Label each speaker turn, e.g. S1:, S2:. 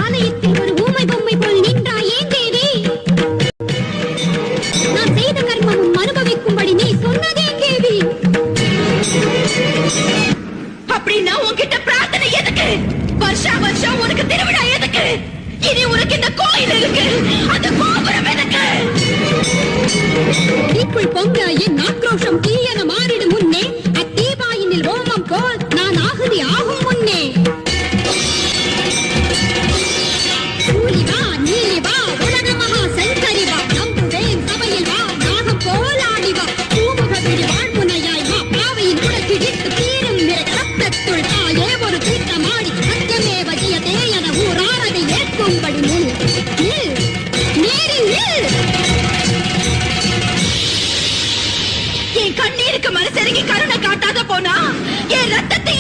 S1: ஆலயத்தில் ஒரு ஊமை பொம்மை போல் நின்றாயே தேவி. நான் செய்த கர்மமும் அனுபவிக்கும்படி நீ சொன்னதே தேவி.
S2: அப்படின்னா உன்கிட்ட பிரார்த்தனை எதுக்கு? வருஷா வருஷம் உனக்கு திருவிழா எதுக்கு? இனி உனக்கு இந்த கோயில் இருக்கு, அந்த கோபுரம் எதுக்கு?
S1: தீக்குள் பொங்க என் ஆக்ரோஷம் தீயன மாறிடும் முன்னே, அத்தீபாயினில் ரோமம் போல் நான் ஆகுதி ஆகும் முன்னே. சூழிவா நீலிவா உலக மகா சங்கரிவா, நம்புவேன் சபையில் வா நாகம் போலாடிவா. பூமுக விழி வாழ்முனையாய் வா, பாவையின் உடற்கிழித்து தீரும் ரத்தத்துள் தாயே ஒரு தீர்த்தமாடி சத்தியமேவ ஜெயதே என ஊராரதை ஏற்கும்படி முன் நேரில்
S2: என் கண்ணீருக்கு மனசெருகி கருணை காட்டாத போனா என் ரத்தத்தை